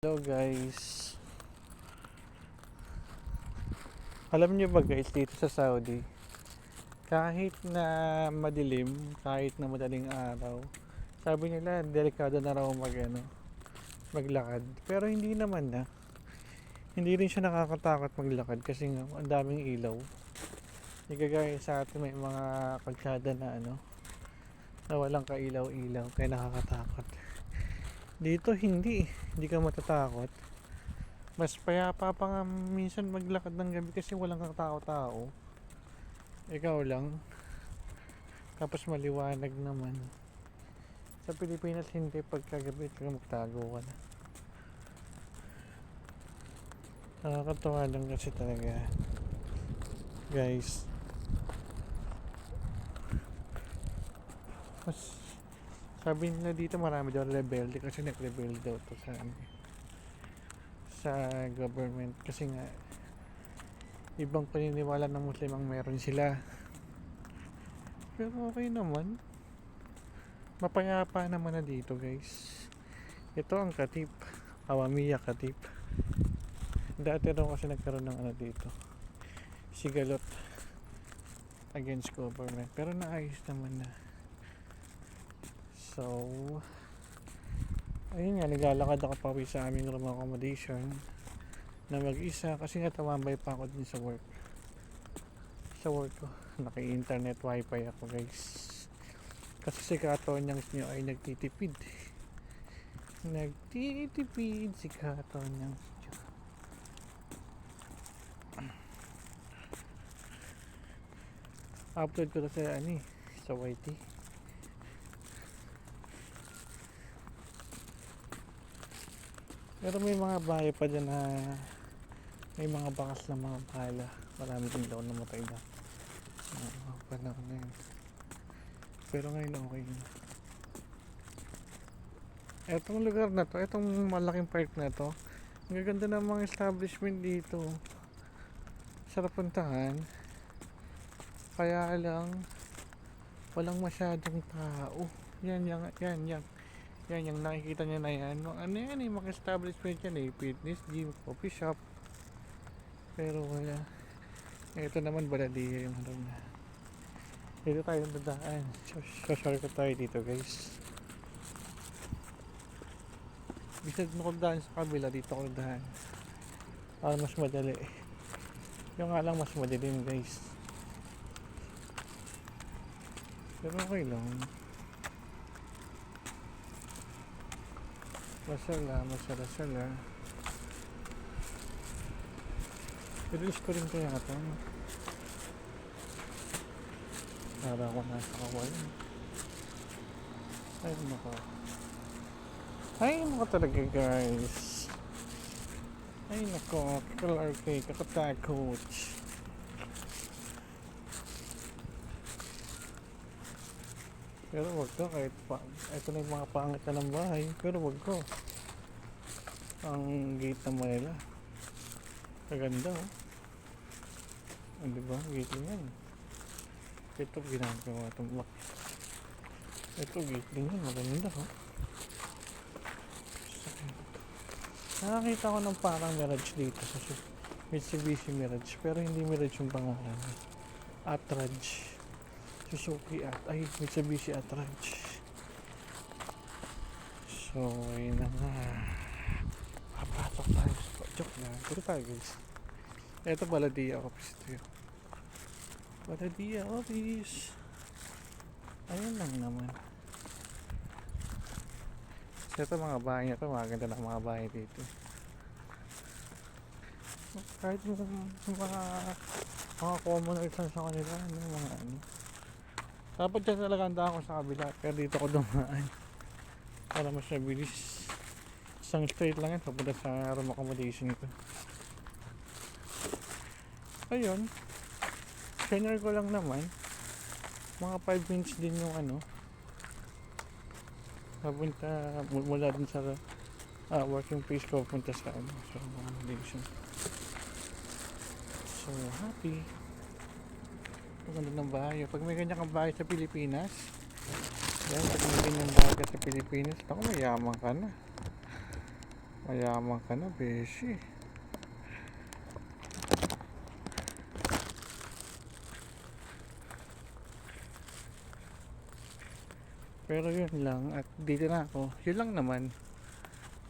Hello guys. Alam niyo ba guys, dito sa Saudi, kahit na madilim, kahit na madaling araw, sabi nila delikado na raw maglakad. Pero hindi naman na. Hindi rin siya nakakatakot maglakad kasi nga ang daming ilaw. Hindi kagaya sa atin may mga kalsada na walang kailaw-ilaw kaya nakakatakot. Dito hindi ka matatakot. Mas payapa pa nga minsan maglakad ng gabi kasi walang katao-tao. Ikaw lang. Tapos maliwanag naman. Sa Pilipinas hindi, pagkagabi magtago ka na. Nakakatawa lang kasi talaga. Guys. Mas sabi nila dito marami daw rebelde kasi nag-rebelde daw to sa government kasi nga ibang paniniwala ng Muslim ang meron sila. Pero okay naman. Mapayapa naman na dito guys. Ito ang Katip. Awamiya Katip. Dati raw kasi nagkaroon ng dito. Sigalot against government. Pero naayos naman na. So, ayun nga, naglalakad ako pauwi sa aming room accommodation na mag-isa kasi nga tumambay pa ako din sa work. Sa work ko, naka-internet wifi ako guys. Kasi si Katonyang nyo ay nagtitipid. Nagtitipid si Katonyang nyo. Upload ko na sa YT. Pero may mga bahay pa dyan na may mga bakas na mga bala. Marami din daw namatay na. Panahon na yun. Pero ngayon okay na. Etong lugar na to, etong malaking park na to, ang gaganda ng mga establishment dito. Sarap puntahan. Kaya lang walang masyadong tao. Yan yung nakikita nyo na yan. Mga establishment yan fitness, gym, coffee shop. Pero wala. Ito naman baladiya yung na. Dito tayo dadaan. Shortcut tayo dito guys. Bisag mo daan sa kabila, dito ko daan. Mas madali. Yung nga lang mas madilim guys. Pero okay lang. Masala. Release ko rin kaya ito. Para ako nasa kawain. Ay nako talaga guys. Ay nako, kakatakot. Pero wag ko kahit pa. Ito na yung mga pangit na ng bahay. Pero wag ko. Ang gate ng Manila. Kaganda diba? Gate lang yan. Ito ginagawa itong ito gate din yan. Maganda Nakakita ko ng parang Mirage dito sa Mitsubishi Mirage. Pero hindi Mirage yung pangalan. Attrage. Mitsubishi Attrage. So, ayun na nga. Papatok tayo. Joke na. Dito tayo guys. Ito Baladiya Office ito yun. Baladiya Office. Ayun lang naman. So, ito mga bahay nito. Maganda na mga bahay dito. Kahit mga commoners sa kanila. Dapat dyan talaga ang daan ko sa kabila. Pero dito ko dumaan. Para mas mabilis. Isang straight lang yan. Papunta sa room accommodation ko. Ayun. Share ko lang naman. Mga 5 minutes din yung papunta mula din sa working place ko. Papunta sa accommodation. So happy. Maganda ng bahay. Pag may ganyan kang bahay sa Pilipinas, pag may ganyan bahay ka sa Pilipinas, ako mayaman ka na. Mayaman ka na, beshi. Pero yun lang, at dito na ako. Yun lang naman.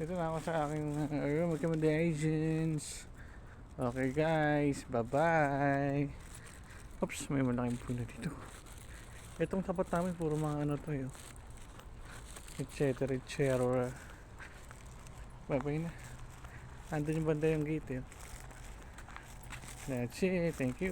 Dito na ako sa aking room accommodations. Okay guys, bye bye. Oops, may malaking puno dito. Itong tapat namin puro mga ano to yun, etc etc. Bye bye na. Andun yung banda yung gate yun. That's it, thank you.